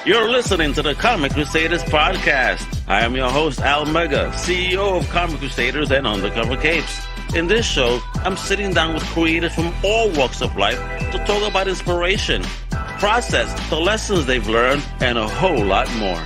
You're listening to the Comic Crusaders podcast. I am your host, Al Mega, CEO of Comic Crusaders and Undercover Capes. In this show, I'm sitting down with creators from all walks of life to talk about inspiration, process, the lessons they've learned, and a whole lot more.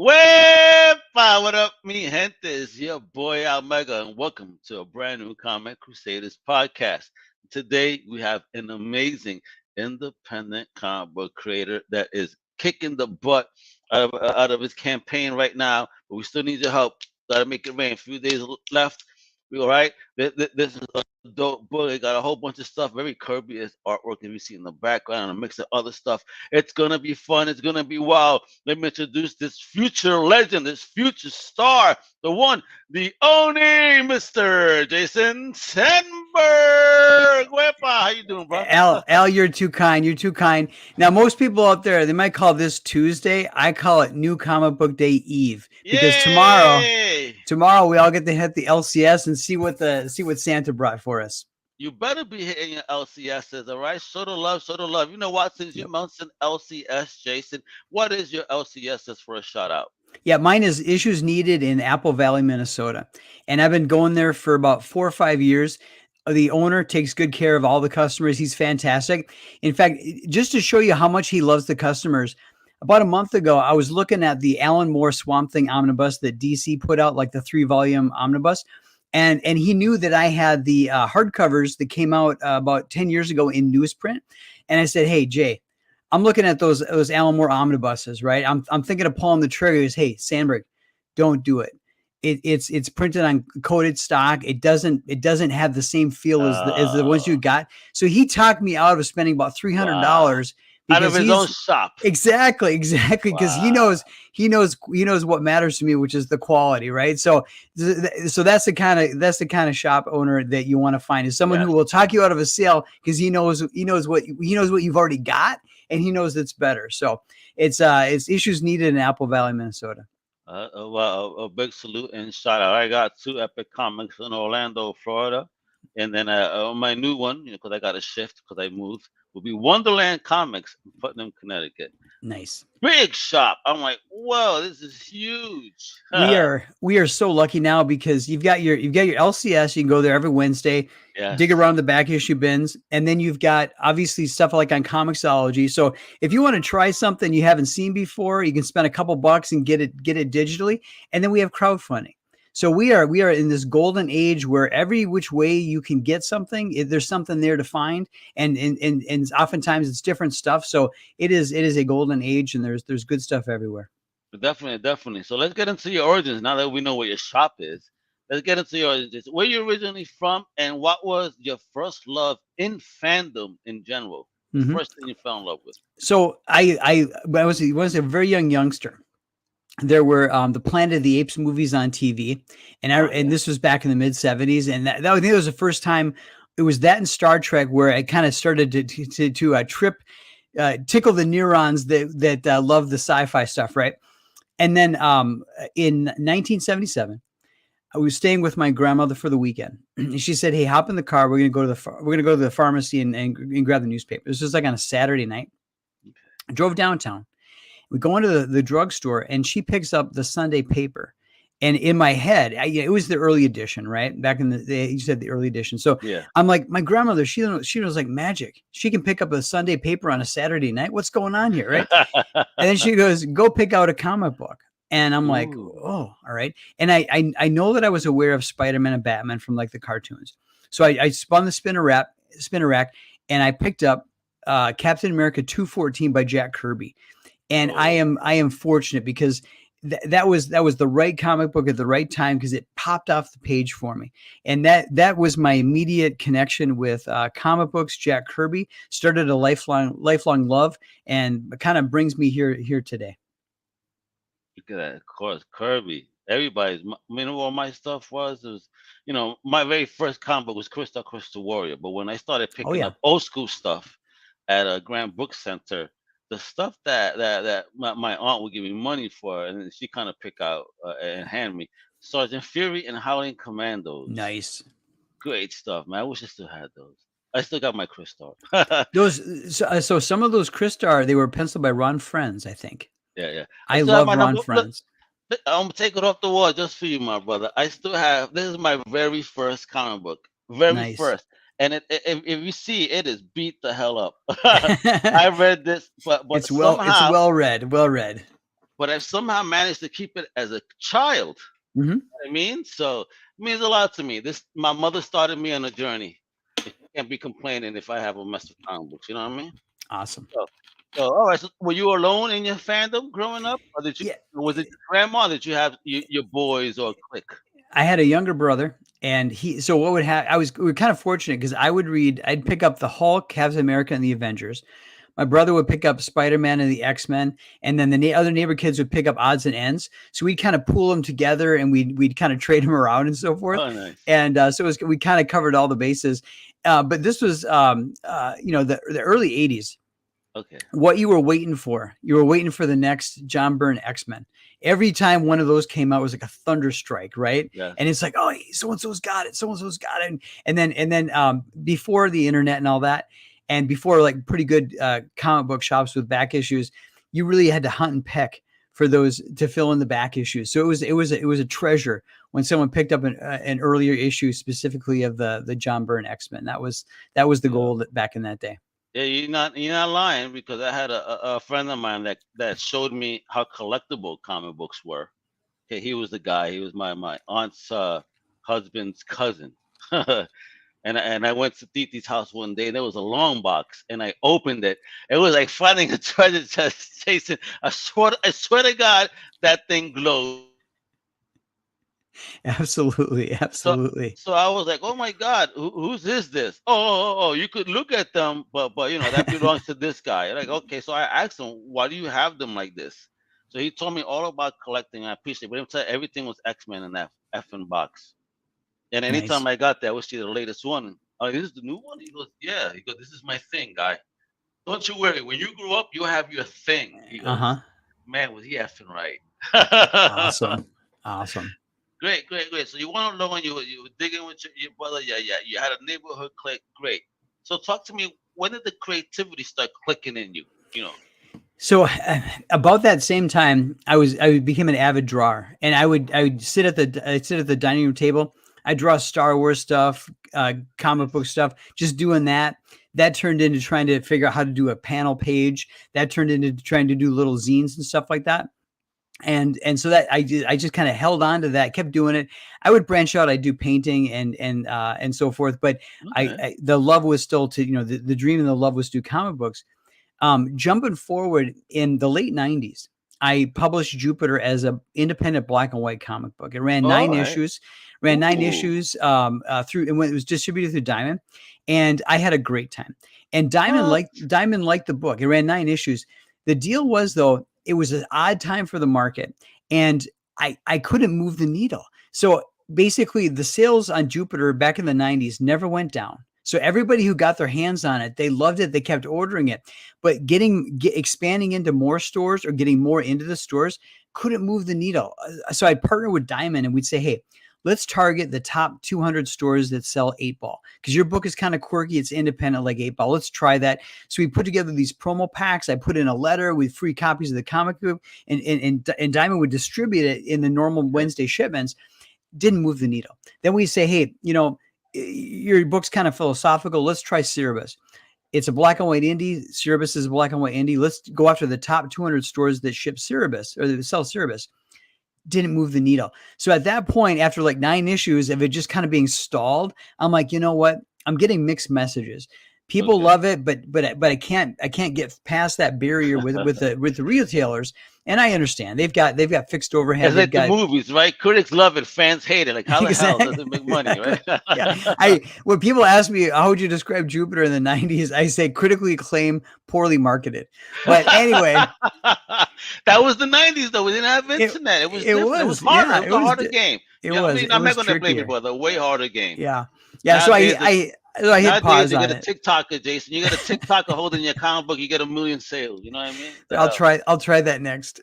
Wepa! What up, mi gente? It's your boy Al Mega, and welcome to a brand new Comic Crusaders podcast. Today, we have an amazing independent comic book creator that is kicking the butt out of his campaign right now, but we still need your help. Gotta make it rain. A few days left. We all right? This is a dope book. It got a whole bunch of stuff, very Kirby-ish artwork that we see in the background, and a mix of other stuff. It's gonna be fun. It's gonna be wild. Let me introduce this future legend, this future star, the one, the only Mr. Jason Sandberg. Wepa, how you doing, bro? Al, you're too kind. You're too kind. Now, most people out there, they might call this Tuesday. I call it New Comic Book Day Eve, because tomorrow we all get to hit the LCS and see what Santa brought for us. You better be hitting your LCSs, all right? Show the love, show the love. You know what? Since you mentioned LCS, Jason, what is your LCSs for a shout out? Yeah, mine is Issues Needed in Apple Valley, Minnesota. And I've been going there for about 4 or 5 years. The owner takes good care of all the customers. He's fantastic. In fact, just to show you how much he loves the customers, about a month ago, I was looking at the Alan Moore Swamp Thing omnibus that DC put out, like the 3-volume omnibus. And he knew that I had the hardcovers that came out about 10 years ago in newsprint. And I said, hey, Jay, I'm looking at those Alan Moore omnibuses, right? I'm thinking of pulling the trigger. He goes, hey, Sandberg, don't do it. It's printed on coated stock. It doesn't have the same feel as the ones you got. So he talked me out of spending about $300 out of his own shop. Exactly. Because he knows what matters to me, which is the quality, right? So that's the kind of shop owner that you want to find, is someone who will talk you out of a sale because he knows what you've already got, and he knows it's better. So it's Issues Needed in Apple Valley, Minnesota. Well, a big salute and shout out. I got 2 epic comics in Orlando, Florida, and then my new one, because I got a shift because I moved, will be Wonderland Comics in Putnam, Connecticut. Nice. Big shop. I'm like, whoa, this is huge. We are so lucky now, because you've got your LCS. You can go there every Wednesday, dig around the back issue bins, and then you've got obviously stuff like on Comixology. So if you want to try something you haven't seen before, you can spend a couple bucks and get it digitally. And then we have crowdfunding. So we are in this golden age where every which way you can get something, there's something there to find, and oftentimes it's different stuff. So it is a golden age, and there's good stuff everywhere. Definitely. So let's get into your origins. Now that we know where your shop is, let's get into your origins. Where you originally from, and what was your first love in fandom in general? Mm-hmm. First thing you fell in love with. So I was a very young youngster. There were the Planet of the Apes movies on TV, and this was back in the mid 70s, and that I think it was the first time. It was that in Star Trek where I kind of started to tickle the neurons that love the sci-fi stuff, right? And then in 1977, I was staying with my grandmother for the weekend, and she said, "Hey, hop in the car. We're gonna go to the pharmacy and grab the newspaper." This was like on a Saturday night. I drove downtown. We go into the drugstore, and she picks up the Sunday paper. And in my head, it was the early edition, right? Back in the day, you said the early edition. So I'm like, my grandmother, she knows like magic. She can pick up a Sunday paper on a Saturday night. What's going on here, right? And then she goes, go pick out a comic book. And I'm like, oh, all right. And I know that I was aware of Spider-Man and Batman from like the cartoons. So I spun the spinner rack, and I picked up Captain America 214 by Jack Kirby. And I am fortunate because that was the right comic book at the right time, because it popped off the page for me. And that was my immediate connection with comic books. Jack Kirby started a lifelong love, and kind of brings me here today. Look at that, of course, Kirby. Everybody's, what my stuff was my very first comic book was Crystal Warrior. But when I started picking up old school stuff at a Grand Book Center, the stuff that my aunt would give me money for, and then she kind of pick out and hand me, Sergeant Fury and Howling Commandos. Nice. Great stuff, man. I wish I still had those. I still got my Crystal. So some of those Crystar, they were penciled by Ron Friends, I think. Yeah. I I still have love my Ron number. Look, Friends. I'm gonna take it off the wall just for you, my brother. I still have. This is my very first comic book, very Nice. first. And if you see, it is beat the hell up. I read this, but It's well read. Well read. but I've somehow managed to keep it as a child. Hmm. I mean, so it means a lot to me. This my mother started me on a journey. She can't be complaining if I have a mess of comic books. You know what I mean? Awesome. So all right. So were you alone in your fandom growing up, or Yeah, was it your grandma? Did you have your boys or clique? I had a younger brother, and so what would happen? We were kind of fortunate because I'd pick up the Hulk, Captain America, and the Avengers. My brother would pick up Spider-Man and the X-Men, and then the other neighbor kids would pick up odds and ends. So we'd kind of pool them together, and we'd kind of trade them around and so forth. Oh, nice. And so we kind of covered all the bases. But this was, the early '80s. Okay. What you were waiting for the next John Byrne X-Men. Every time one of those came out, it was like a thunder strike, right? Yeah. And it's like, oh, so and so's got it, and then before the internet and all that, and before like pretty good comic book shops with back issues, you really had to hunt and peck for those to fill in the back issues. So it was a treasure when someone picked up an earlier issue specifically of the John Byrne X-Men. That was the goal back in that day. Yeah, you're not lying, because I had a friend of mine that showed me how collectible comic books were. Okay, he was the guy. He was my aunt's husband's cousin. And I went to Titi's house one day, and there was a long box, and I opened it. It was like finding a treasure chest, Jason. I swear to God, that thing glowed. Absolutely. So I was like, oh my God, whose is this? Oh, you could look at them, but that belongs to this guy. Like, okay, so I asked him, why do you have them like this? So he told me all about collecting. I appreciate it, but him tell everything was X-Men in that effing box. And anytime Nice. I got there, I would see the latest one. Oh, this is the new one? He goes, yeah. He goes, this is my thing, guy. Don't you worry. When you grow up, you'll have your thing. He goes, man, was he effing right. Awesome. Great. So you went alone, you were digging with your brother. Yeah. You had a neighborhood clique. Great. So talk to me. When did the creativity start clicking in you? So about that same time, I became an avid drawer, and I would sit at the dining room table. I draw Star Wars stuff, comic book stuff, just doing that. That turned into trying to figure out how to do a panel page. That turned into trying to do little zines and stuff like that. And so that I just kind of held on to that, kept doing it. I would branch out. I'd do painting and so forth. But Okay. the love was still to, the dream and the love was to do comic books. Jumping forward in the late '90s, I published Jupiter as an independent black and white comic book. It ran nine issues. Through, and when it was distributed through Diamond, and I had a great time. And Diamond liked the book. It ran 9 issues. The deal was, though, it was an odd time for the market, and I couldn't move the needle. So basically, the sales on Jupiter back in the '90s never went down. So everybody who got their hands on it, they loved it. They kept ordering it, but expanding into more stores or getting more into the stores couldn't move the needle. So I'd partner with Diamond, and we'd say, hey, let's target the top 200 stores that sell 8-ball, because your book is kind of quirky. It's independent like 8-ball. Let's try that. So we put together these promo packs. I put in a letter with free copies of the comic book, and Diamond would distribute it in the normal Wednesday shipments. Didn't move the needle. Then we say, hey, your book's kind of philosophical. Let's try Cerebus. It's a black and white indie. Cerebus is a black and white indie. Let's go after the top 200 stores that ship Cerebus or that sell Cerebus. Didn't move the needle. So at that point, after like 9 issues of it just kind of being stalled, I'm like, you know what? I'm getting mixed messages. People love it, but I can't get past that barrier with the retailers. And I understand they've got fixed overhead. It's like the movies, right? Critics love it, fans hate it. Like, how the hell does it make money, right? Yeah. When people ask me how would you describe Jupiter in the '90s, I say critically acclaimed, poorly marketed. But anyway, that was the '90s, though. We didn't have internet. It was different. It was harder. Yeah, it was a harder game. I'm not going to blame you, brother. Way harder game. Yeah. So I hit pause on it. You get a TikToker, Jason. You get a TikToker holding your comic book. You get 1 million sales. You know what I mean? I'll try that next.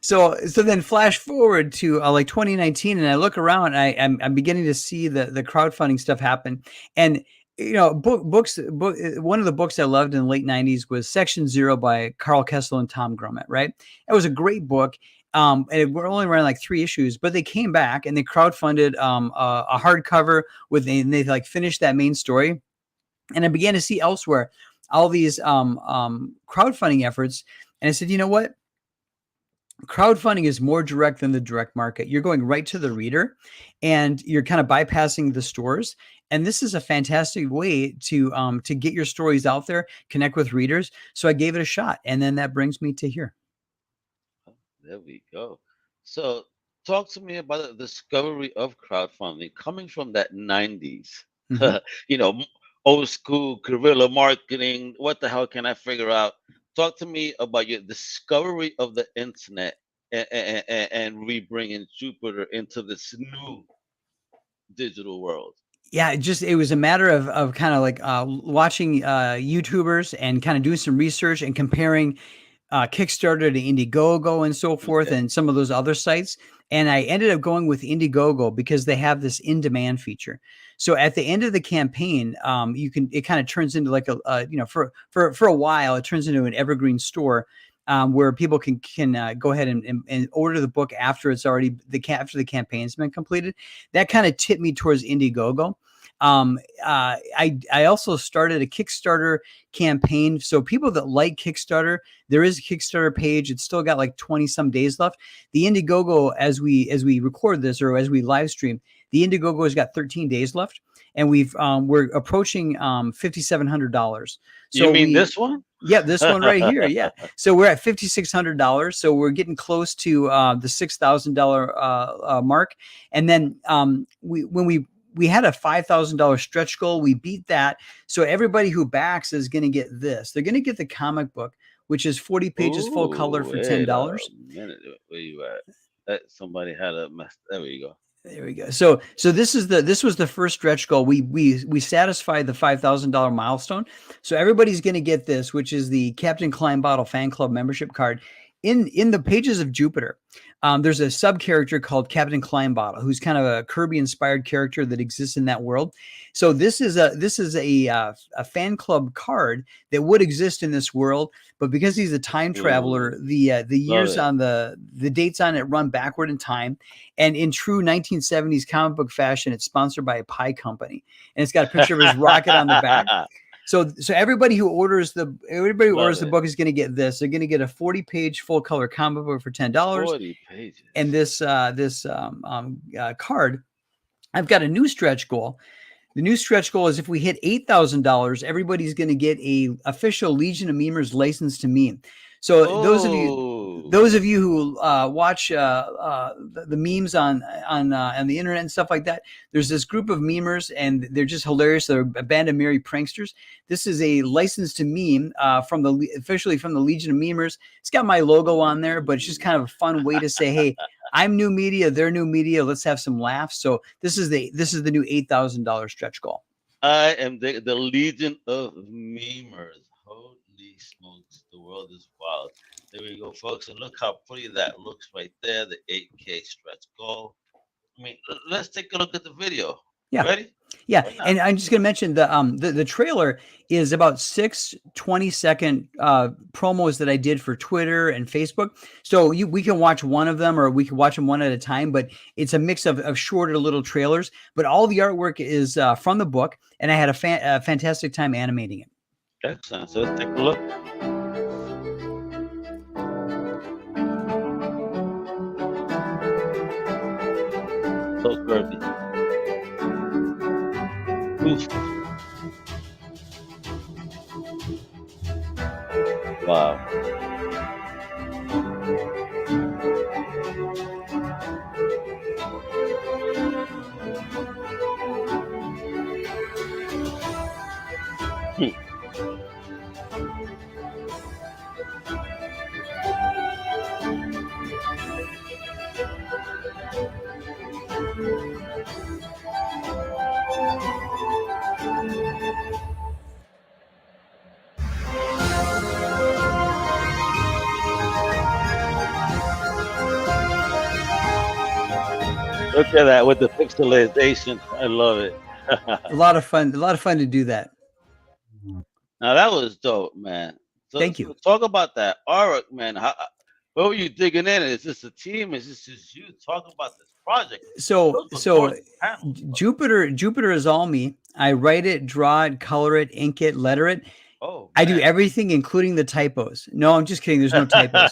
So then flash forward to like 2019, and I look around, and I'm beginning to see the crowdfunding stuff happen. And one of the books I loved in the late 90s was Section Zero by Carl Kessel and Tom Grummett, right? It was a great book. And we're only running like 3 issues, but they came back and they crowdfunded a hardcover and they like finished that main story. And I began to see elsewhere all these crowdfunding efforts. And I said, you know what? Crowdfunding is more direct than the direct market. You're going right to the reader and you're kind of bypassing the stores. And this is a fantastic way to get your stories out there, connect with readers. So I gave it a shot. And then that brings me to here. There we go. So, talk to me about the discovery of crowdfunding coming from that 90s. Mhm. You know, old school guerrilla marketing. What the hell can I figure out? Talk to me about your discovery of the internet and re-bringing Jupiter into this new digital world. Yeah, it was a matter of kind of like watching YouTubers and kind of doing some research and comparing Kickstarter to Indiegogo and so forth, Okay. and some of those other sites. And I ended up going with Indiegogo because they have this in-demand feature. So at the end of the campaign, it kind of turns into like for a while, it turns into an evergreen store where people can go ahead and order the book after it's already after the campaign's been completed. That kind of tipped me towards Indiegogo. I also started a Kickstarter campaign. So people that like Kickstarter, there is a Kickstarter page. It's still got like 20 some days left. The Indiegogo, as we record this or as we live stream, the Indiegogo has got 13 days left, and we're approaching $5,700. So You mean this one? Yeah, this one right here. Yeah. So we're at $5,600. So we're getting close to the $6,000 mark. And then when we had a $5,000 stretch goal, we beat that. So everybody who backs is going to get this. They're going to get the comic book, which is 40 pages full color for $10. Wait a minute, where you at? Somebody had a mess. There we go. There we go. So this was the first stretch goal. We satisfied the $5,000 milestone. So everybody's going to get this, which is the Captain Kleinbottle fan club membership card. In the pages of Jupiter, there's a sub character called Captain Kleinbottle, who's kind of a Kirby inspired character that exists in that world. So this is a fan club card that would exist in this world, but because he's a time traveler, the years on the dates on it run backward in time. And in true 1970s comic book fashion, it's sponsored by a pie company, and it's got a picture of his rocket on the back. So everybody who orders the book is going to get this. They're going to get a 40-page full color comic book for $10. 40 pages. And this card. I've got a new stretch goal. The new stretch goal is if we hit $8,000, everybody's going to get a official Legion of Memers license to meme. So those of you who watch the memes on the internet and stuff like that, there's this group of memers, and they're just hilarious. They're a band of merry pranksters. This is a license to meme officially from the Legion of Memers. It's got my logo on there, but it's just kind of a fun way to say, hey, I'm new media, they're new media. Let's have some laughs. So this is the new $8,000 stretch goal. I am the Legion of Memers. Holy smokes, the world is wild. There we go, folks. And look how pretty that looks right there, the 8K stretch goal. I mean, let's take a look at the video. Yeah. Ready? Yeah. And I'm just going to mention the trailer is about 6 20-second promos that I did for Twitter and Facebook. So we can watch one of them, or we can watch them one at a time, but it's a mix of shorter little trailers. But all the artwork is from the book, and I had a fantastic time animating it. Excellent. So let's take a look. So Kirby. Oof. Wow. Look at that with the pixelization. I love it. A lot of fun to do that. Now that was dope, man. So, Thank you. talk about that artwork, man. What were you digging in? Is this a team? Is this just you? Talk about this project. So Jupiter is all me. I write it, draw it, color it, ink it, letter it. Oh, I do everything, including the typos. No, I'm just kidding. There's no typos.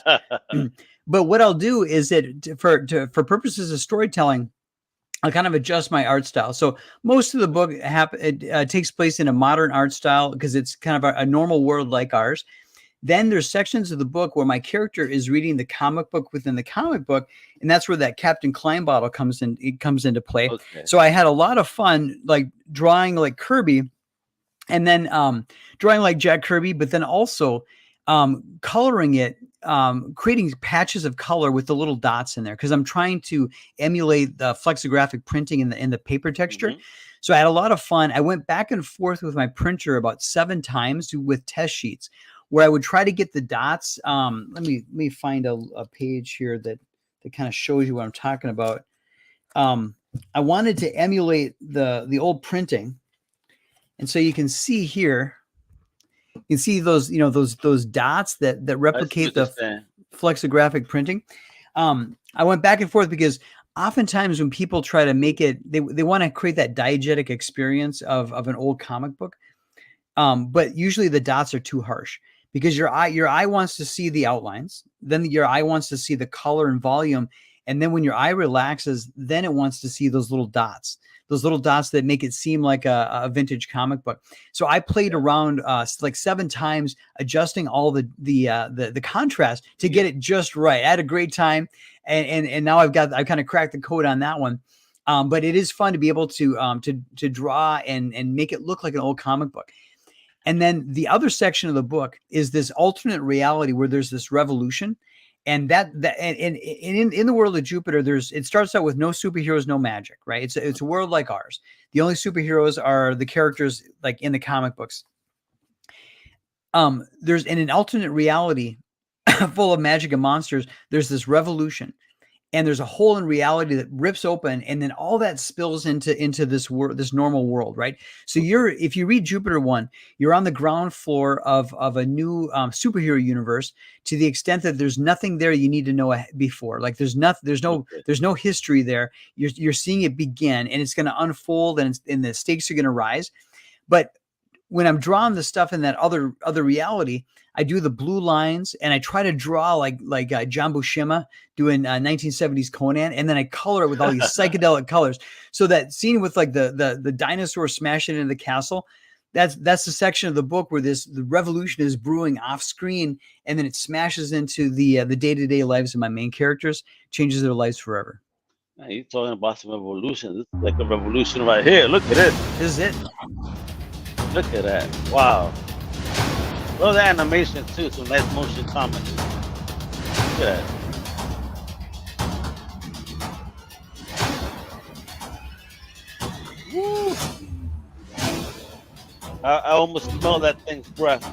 But what I'll do is that for purposes of storytelling, I'll kind of adjust my art style. So most of the book takes place in a modern art style because it's kind of a normal world like ours. Then there's sections of the book where my character is reading the comic book within the comic book, and that's where that Captain Klein bottle comes into play. Okay. So I had a lot of fun, like drawing like Kirby, and then drawing like Jack Kirby, but then also coloring it, creating patches of color with the little dots in there because I'm trying to emulate the flexographic printing in the paper texture. Mm-hmm. So I had a lot of fun. I went back and forth with my printer about 7 times with test sheets where I would try to get the dots. Let me find a page here that kind of shows you what I'm talking about. I wanted to emulate the old printing. And so you can see here, you can see those, those dots that replicate the flexographic printing. I went back and forth because oftentimes when people try to make it, they want to create that diegetic experience of an old comic book. But usually the dots are too harsh because your eye wants to see the outlines. Then your eye wants to see the color and volume. And then when your eye relaxes, then it wants to see those little dots that make it seem like a vintage comic book. So I played around like 7 times, adjusting all the contrast to get it just right. I had a great time, and now I've kind of cracked the code on that one. But it is fun to be able to draw and make it look like an old comic book. And then the other section of the book is this alternate reality where there's this revolution. And in the world of Jupiter, it starts out with no superheroes, no magic, right? It's a world like ours. The only superheroes are the characters like in the comic books. There's in an alternate reality full of magic and monsters, there's this revolution. And there's a hole in reality that rips open, and then all that spills into this world, this normal world, right? So if you read Jupiter 1, you're on the ground floor of a new superhero universe to the extent that there's nothing there you need to know before. Like there's no history there. You're seeing it begin, and it's going to unfold, and the stakes are going to rise. But when I'm drawing the stuff in that other reality, I do the blue lines and I try to draw like John Buscema doing 1970s Conan, and then I color it with all these psychedelic colors. So that scene with like the dinosaur smashing into the castle, that's the section of the book where the revolution is brewing off screen, and then it smashes into the day-to-day lives of my main characters, changes their lives forever. Man, you're talking about some revolution. This is like a revolution right here. Look at this. This is it. Look at that. Wow. Love the animation too. Some nice motion comments. Look at that. Woo. I almost smell that thing's breath.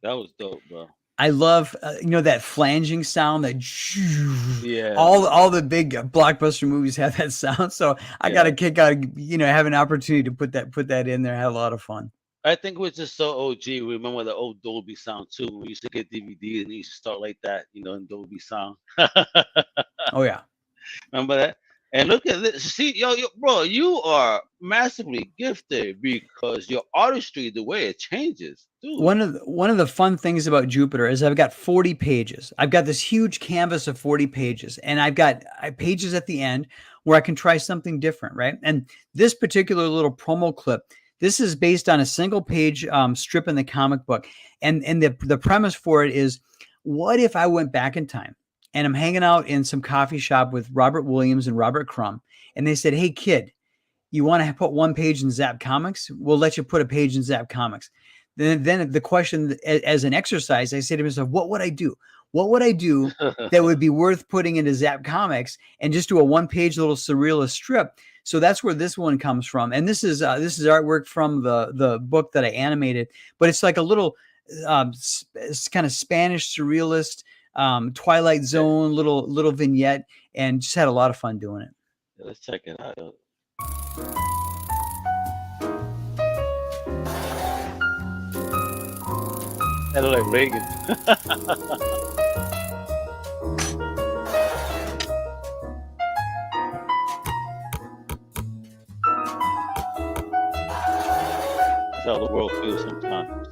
That was dope, bro. I love that flanging sound that all the big blockbuster movies have that sound. So I got a kick out of have an opportunity to put that in there. I had a lot of fun. I think we're just so OG. We remember the old Dolby sound too. We used to get DVD and we used to start like that, in Dolby sound. Oh yeah. Remember that? And look at this. See, yo, bro, you are massively gifted because your artistry, the way it changes. Dude. One of the fun things about Jupiter is I've got 40 pages. I've got this huge canvas of 40 pages, and I've got pages at the end where I can try something different, right? And this particular little promo clip, this is based on a single page strip in the comic book. And the premise for it is, what if I went back in time? And I'm hanging out in some coffee shop with Robert Williams and Robert Crumb. And they said, hey, kid, you want to put one page in Zap Comics? We'll let you put a page in Zap Comics. Then the question, as an exercise, I say to myself, what would I do? what would I do that would be worth putting into Zap Comics and just do a one-page little surrealist strip. So that's where this one comes from. And this is artwork from the book that I animated, but it's like a little kind of Spanish surrealist, Twilight Zone, little vignette, and just had a lot of fun doing it. Let's check it out. I look like Reagan. That's how the world feels sometimes.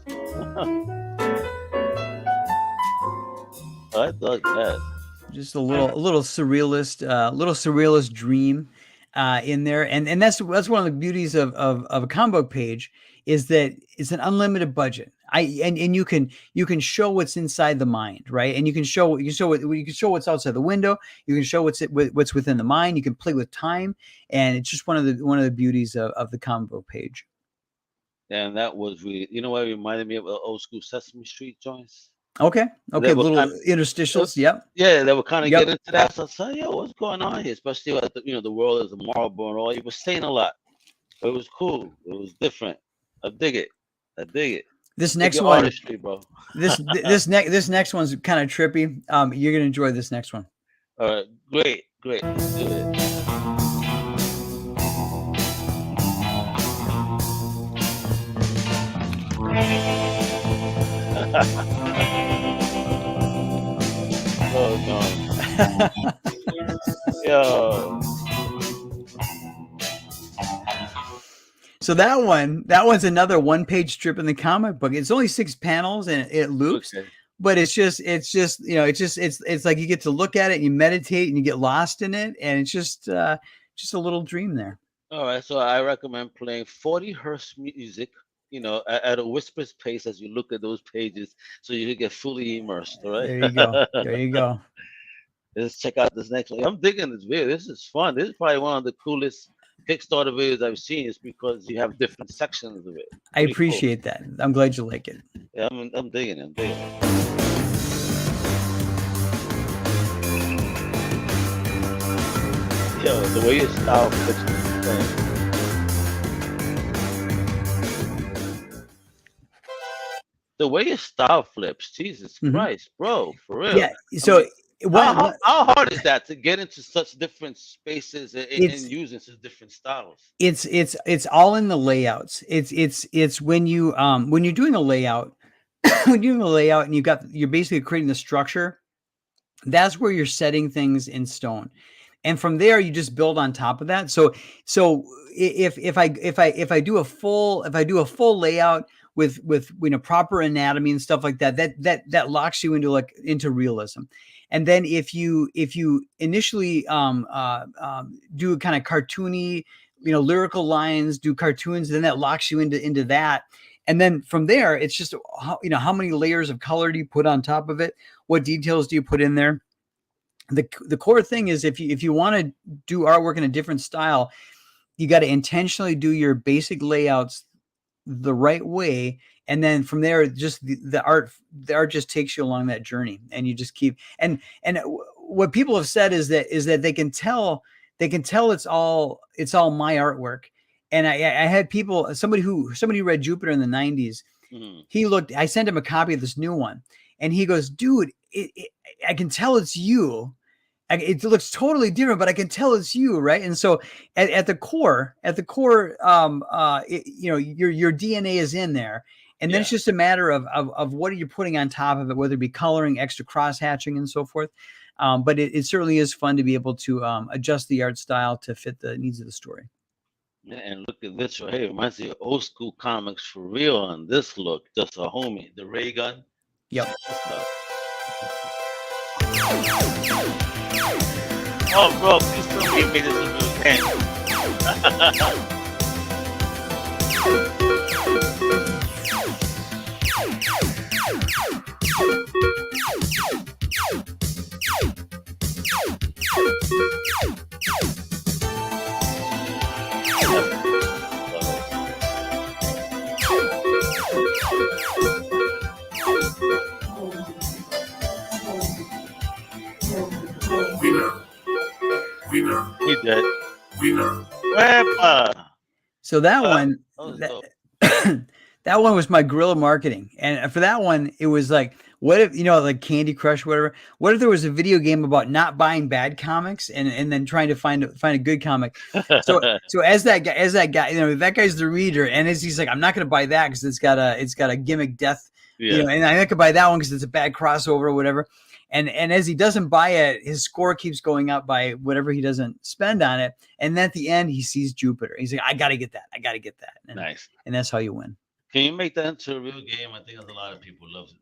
I thought that. Just a little surrealist dream in there, and that's one of the beauties of a comic book page, is that it's an unlimited budget. And you can show what's inside the mind, right? And you can show what's outside the window. You can show what's within the mind. You can play with time, and it's just one of the beauties of the comic book page. And that was really, you know what it reminded me of, old school Sesame Street joints. Okay, little interstitials. Yep. Yeah, they were kind of get into that. So I said, yo, what's going on here? Especially with the world is a marble and all. He was saying a lot. It was cool. It was different. I dig it. This next one, artistry, bro. this next one's kind of trippy. You're gonna enjoy this next one. All right, great. Let's do it. Oh no. Yo. So that one's another one-page strip in the comic book. It's only 6 panels and it loops, but it's like you get to look at it and you meditate and you get lost in it, and it's just a little dream there. All right, so I recommend playing 40 hertz music, at a whisper's pace as you look at those pages, so you can get fully immersed. All right. There you go. Let's check out this next one. I'm digging this video. This is fun. This is probably one of the coolest Kickstarter videos I've seen, is because you have different sections of it. I appreciate that. I'm glad you like it. Yeah, I'm digging it. Yo, the way your style fits the thing. The way your style flips, Jesus Christ, bro, for real. Yeah. So how hard is that to get into such different spaces and using such different styles? It's all in the layouts. It's when you're doing a layout, and you're basically creating the structure. That's where you're setting things in stone, and from there you just build on top of that. So if I do a full layout with proper anatomy and stuff like that locks you into realism. And then if you initially do kind of cartoony, lyrical lines, do cartoons, then that locks you into that. And then from there, it's just how many layers of color do you put on top of it? What details do you put in there? The core thing is, if you want to do artwork in a different style, you got to intentionally do your basic layouts the right way, and then from there, just the art just takes you along that journey, and you just keep. And what people have said is that they can tell it's all my artwork. And I had somebody who read Jupiter in the 90s. Mm-hmm. I sent him a copy of this new one, and he goes, "Dude, I can tell it's you. It looks totally different, but I can tell it's you, right?" And so at the core, your DNA is in there, and then it's just a matter of what are you putting on top of it, whether it be coloring, extra cross hatching, and so forth. But it certainly is fun to be able to adjust the art style to fit the needs of the story. Yeah, and look at this right here. It reminds me of old school comics for real on this look. Just a homie, the ray gun. Yep. Oh, bro, please tell me you made this into a pen. Winner. Winner. He did. Winner. Wepa. So that one, That was that, dope. that one was my guerrilla marketing. And for that one, it was like, what if, like Candy Crush, whatever, what if there was a video game about not buying bad comics and then trying to find a good comic? So as that guy, that guy's the reader, and as he's like, I'm not going to buy that because it's got a gimmick death, Yeah. and I'm not gonna buy that one because it's a bad crossover or whatever. And as he doesn't buy it, his score keeps going up by whatever he doesn't spend on it. And at the end, he sees Jupiter. He's like, I got to get that. I got to get that. And, Nice. And that's how you win. Can you make that into a real game? I think there's a lot of people love it.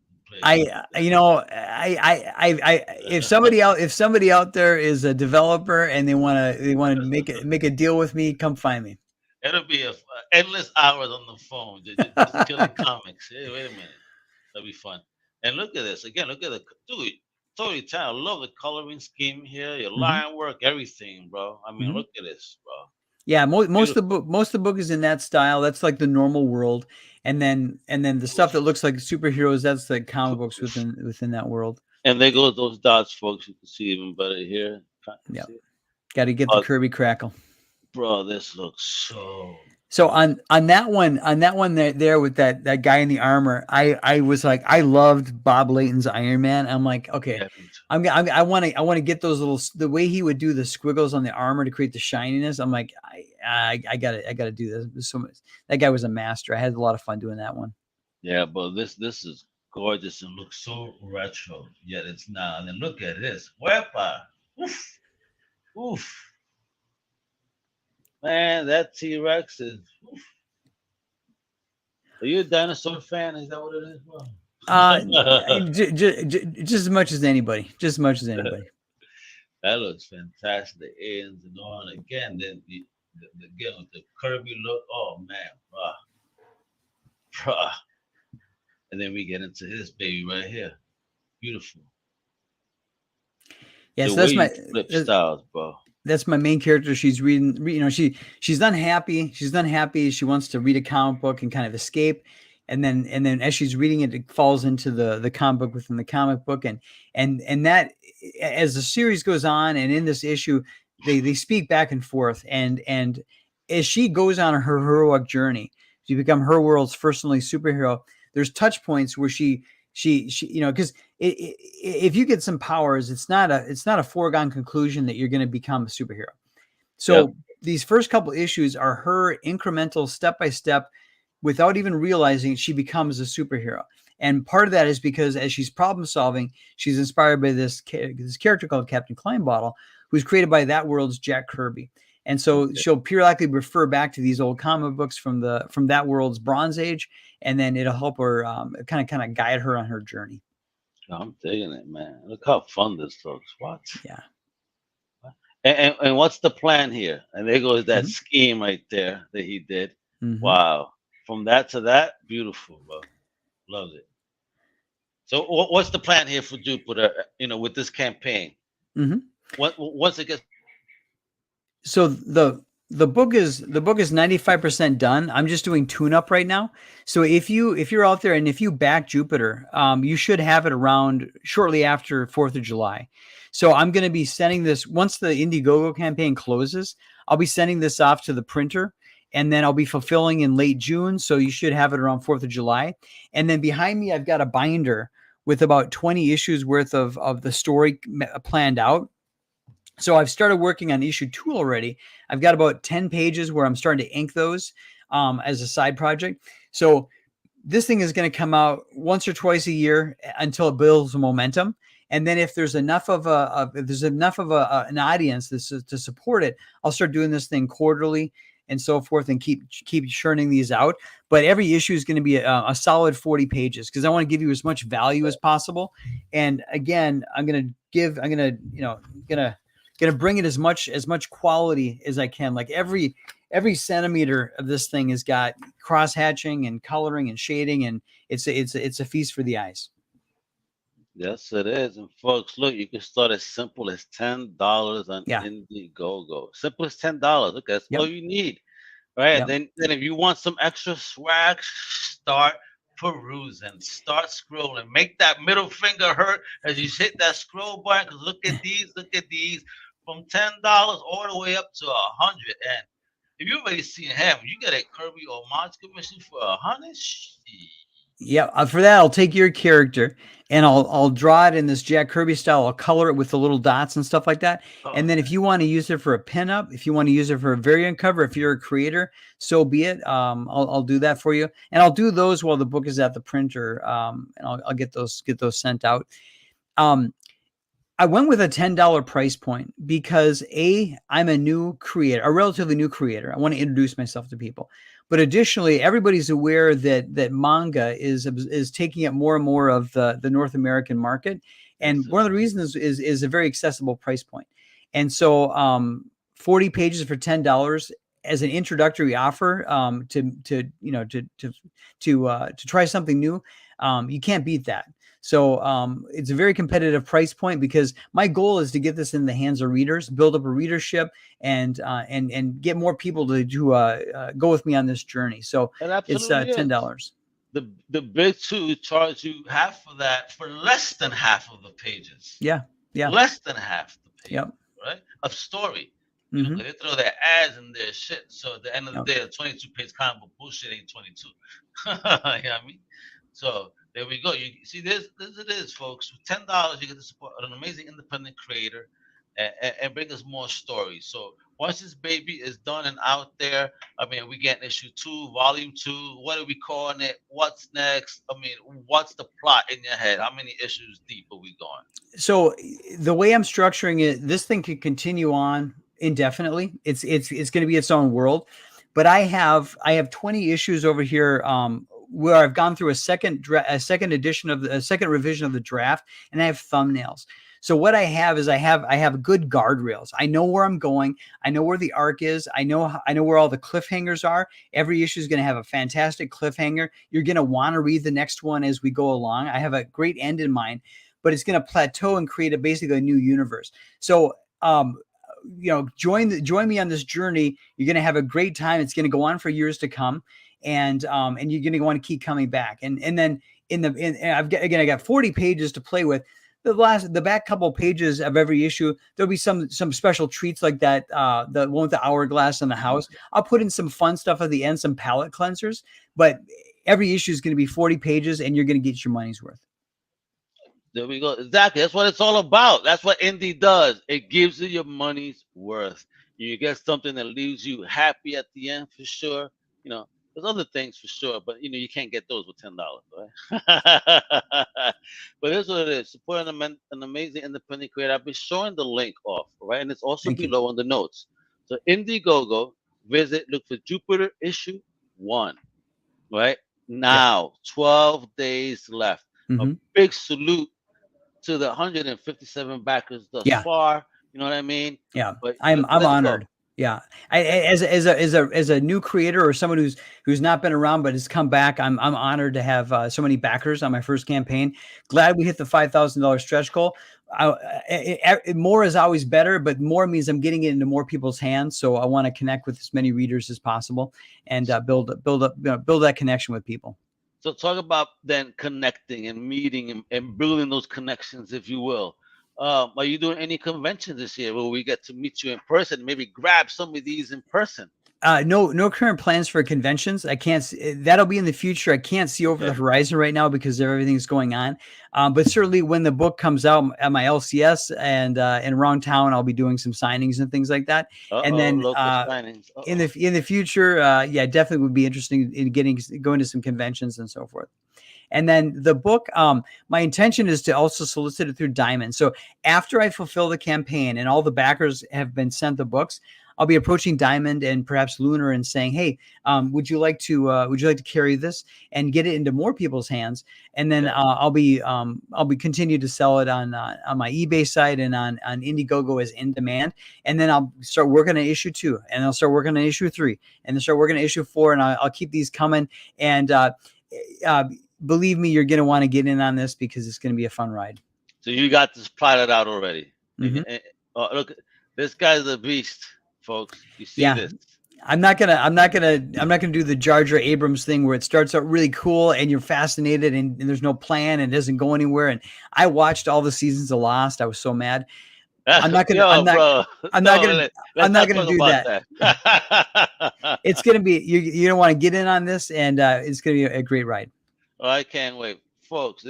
If somebody out there is a developer and they want to make a deal with me, come find me. It'll be endless hours on the phone just killing comics. Hey, wait a minute, that'll be fun. And look at this again. Look at the dude. Totally talented. I love the coloring scheme here. Your line work, everything, bro. I mean, look at this, bro. Yeah, most of the book is in that style. That's like the normal world, and then the stuff that looks like superheroes. That's the comic books within that world. And there goes those dots, folks. You can see even better here. Yeah, got to get the Kirby crackle, bro. This looks so. So on that one there with that guy in the armor, I was like, I loved Bob Layton's Iron Man. I'm like, okay, I want to get those the way he would do the squiggles on the armor to create the shininess. I'm like, I gotta do this. So that guy was a master. I had a lot of fun doing that one. Yeah, but this is gorgeous and looks so retro. Yet it's not. And then look at this, Wepa. Oof, oof. Man, that T-Rex is. Oof. Are you a dinosaur fan? Is that what it is? Just as much as anybody. Just as much as anybody. That looks fantastic. The ends and on again. Then again with the Kirby look. Oh man, bruh. And then we get into this baby right here. Beautiful. Yeah, so that's my flip styles, bro. That's my main character. She's reading, she's unhappy. She's unhappy. She wants to read a comic book and kind of escape. And then as she's reading it, it falls into the comic book within the comic book. And that, as the series goes on, and in this issue, they speak back and forth. And as she goes on her heroic journey to become her world's first and only superhero, there's touch points where she because if you get some powers, it's not a foregone conclusion that you're going to become a superhero. So these first couple issues are her incremental step by step, without even realizing she becomes a superhero. And part of that is because as she's problem solving, she's inspired by this character called Captain Kleinbottle, who's created by that world's Jack Kirby. And so she'll periodically refer back to these old comic books from that world's Bronze Age, and then it'll help her kind of guide her on her journey. I'm digging it, man. Look how fun this looks. What? Yeah. And what's the plan here? And there goes that scheme right there that he did. Wow. From that to that, beautiful, bro. Love it. So what's the plan here for Jupiter, with this campaign? Once it gets. So the book is 95% done. I'm just doing tune-up right now. So if you're out there and if you back Jupiter, you should have it around shortly after 4th of July. So I'm going to be sending this once the Indiegogo campaign closes. I'll be sending this off to the printer, and then I'll be fulfilling in late June. So you should have it around 4th of July. And then behind me, I've got a binder with about 20 issues worth of the story planned out. So I've started working on issue 2 already. I've got about 10 pages where I'm starting to ink those as a side project. So this thing is going to come out once or twice a year until it builds momentum. And then if there's enough of an audience to support it, I'll start doing this thing quarterly and so forth, and keep churning these out. But every issue is going to be a solid 40 pages because I want to give you as much value as possible. And again, I'm going to bring it as much quality as I can. Like every centimeter of this thing has got cross hatching and coloring and shading, and it's a feast for the eyes. Yes, it is. And folks, look, you can start as simple as $10 on Indiegogo. Simple as $10. Look, that's all you need, right? And then if you want some extra swag, start peruse and start scrolling. Make that middle finger hurt as you hit that scroll button. Cause look at these, from $10 all the way up to 100. And if you already seen him, you get a Kirby or Mons commission for 100. Yeah, for that I'll take your character and I'll draw it in this Jack Kirby style. I'll color it with the little dots and stuff like that. And then if you want to use it for a pinup, if you want to use it for a variant cover, if you're a creator, so be it. I'll do that for you, and I'll do those while the book is at the printer. And I'll get those sent out. I went with a $10 price point because I'm a new creator, a relatively new creator. I want to introduce myself to people. But additionally, everybody's aware that manga is taking up more and more of the North American market. And one of the reasons is a very accessible price point. And so 40 pages for $10 as an introductory offer to try something new. You can't beat that. So it's a very competitive price point because my goal is to get this in the hands of readers, build up a readership, and get more people to go with me on this journey. So it's $10. The big two charge you half of that for less than half of the pages. Yeah. Less than half the pages. Yep. Right? Of story. Mm-hmm. They throw their ads in their shit. So at the end of the day, a 22-page comic book bullshit ain't 22. You know what I mean? So there we go. You see, this it is, folks. With $10, you get to support an amazing independent creator and bring us more stories. So once this baby is done and out there, I mean, we get issue 2, volume 2. What are we calling it? What's next? I mean, what's the plot in your head? How many issues deep are we going? So the way I'm structuring it, this thing could continue on indefinitely. It's going to be its own world. But I have 20 issues over here. Where I've gone through a second revision of the draft, and I have thumbnails. So what I have is I have good guardrails. I know where I'm going. I know where the arc is. I know where all the cliffhangers are. Every issue is going to have a fantastic cliffhanger. You're going to want to read the next one as we go along. I have a great end in mind, but it's going to plateau and create basically a new universe. So join me on this journey. You're going to have a great time. It's going to go on for years to come. And you're going to want to keep coming back. And then I got 40 pages to play with. The back couple of pages of every issue, there'll be some special treats like that. The one with the hourglass in the house. I'll put in some fun stuff at the end, some palette cleansers. But every issue is going to be 40 pages, and you're going to get your money's worth. There we go. Exactly. That's what it's all about. That's what indie does. It gives you your money's worth. You get something that leaves you happy at the end for sure. There's other things for sure, but you can't get those with $10, right? But here's what it is: supporting an amazing independent creator. I've been showing the link off, right, and it's also below in the notes. So Indiegogo, look for Jupiter issue 1, right now. 12 days left. Mm-hmm. A big salute to the 157 backers thus far. You know what I mean? Yeah, but I'm honored. Yeah, as a new creator or someone who's not been around but has come back, I'm honored to have so many backers on my first campaign. Glad we hit the $5,000 stretch goal. More is always better, but more means I'm getting it into more people's hands. So I want to connect with as many readers as possible and build that connection with people. So talk about then connecting and meeting and building those connections, if you will. Are you doing any conventions this year where we get to meet you in person? Maybe grab some of these in person. No current plans for conventions. I can't. That'll be in the future. I can't see over the horizon right now because of everything's going on. But certainly when the book comes out at my LCS and in Wrong Town, I'll be doing some signings and things like that. And then in the future, definitely would be interesting in going to some conventions and so forth. And then the book, my intention is to also solicit it through Diamond. So after I fulfill the campaign and all the backers have been sent the books, I'll be approaching Diamond and perhaps Lunar and saying, "Hey, would you like to carry this and get it into more people's hands?" And then I'll be continue to sell it on my eBay site and on Indiegogo as in demand. And then I'll start working on issue 2, and I'll start working on issue 3, and then start working on issue 4, and I'll keep these coming. And believe me, you're going to want to get in on this because it's going to be a fun ride. So you got this plotted out already. Mm-hmm. Look, this guy's a beast, folks. You see this? I'm not gonna do the Jar Jar Abrams thing where it starts out really cool and you're fascinated and there's no plan and it doesn't go anywhere. And I watched all the seasons of Lost. I was so mad. I'm not gonna do that. It's gonna be you don't want to get in on this, and it's gonna be a great ride. Oh, I can't wait, folks.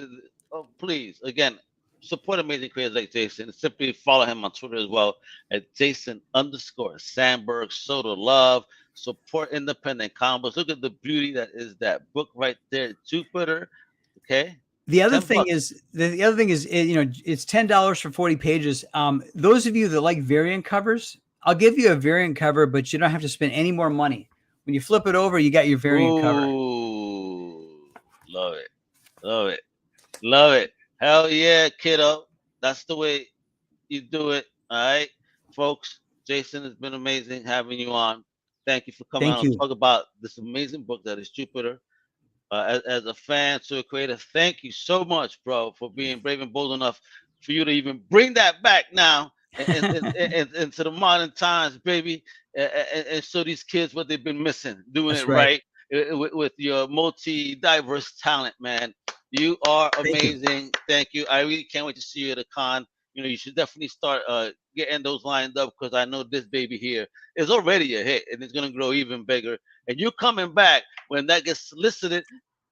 Please, again, support amazing creators like Jason. Simply follow him on Twitter as well at Jason_Sandberg. Show the love. Support independent comics. Look at the beauty that is that book right there, Jupiter. Okay. The other thing is, you know, it's $10 for 40 pages. Those of you that like variant covers, I'll give you a variant cover, but you don't have to spend any more money. When you flip it over, you got your variant cover. Love it. Love it. Love it. Hell yeah, kiddo. That's the way you do it. All right, folks. Jason, it's been amazing having you on. Thank you for coming on and talk about this amazing book that is Jupiter. As a fan, to a creator, thank you so much, bro, for being brave and bold enough for you to even bring that back now into the modern times, baby, and show these kids what they've been missing, doing it right with your multi-diverse talent, man. You are amazing. Thank you. I really can't wait to see you at a con. You know, you should definitely start getting those lined up, because I know this baby here is already a hit and it's going to grow even bigger. And you coming back when that gets solicited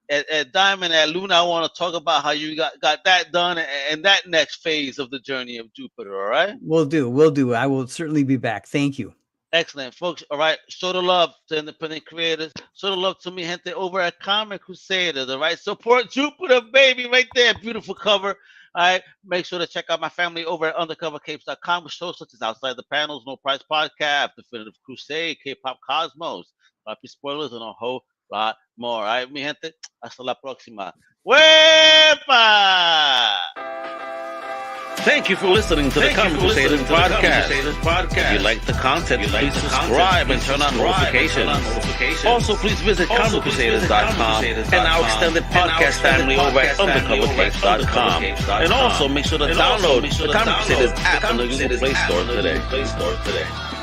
at Diamond, at Luna. I want to talk about how you got that done and that next phase of the journey of Jupiter. All right? We'll do. I will certainly be back. Thank you. Excellent, folks. All right. Show the love to independent creators. Show the love to me, gente, over at Comic Crusaders. All right. Support Jupiter, baby, right there. Beautiful cover. All right. Make sure to check out my family over at undercovercapes.com with shows such as Outside the Panels, No Price Podcast, Definitive Crusade, K-Pop Cosmos, Happy Spoilers, and a whole lot more. All right, mi gente. Hasta la próxima. ¡Huepa! Thank you for listening to the Comic Crusaders podcast. If you like the content, please subscribe and turn on notifications. Also, please visit comiccrusaders.shop and our extended podcast family over at undercovercapes.com. And also make sure to download the Comic Crusaders app on the Google Play Store today.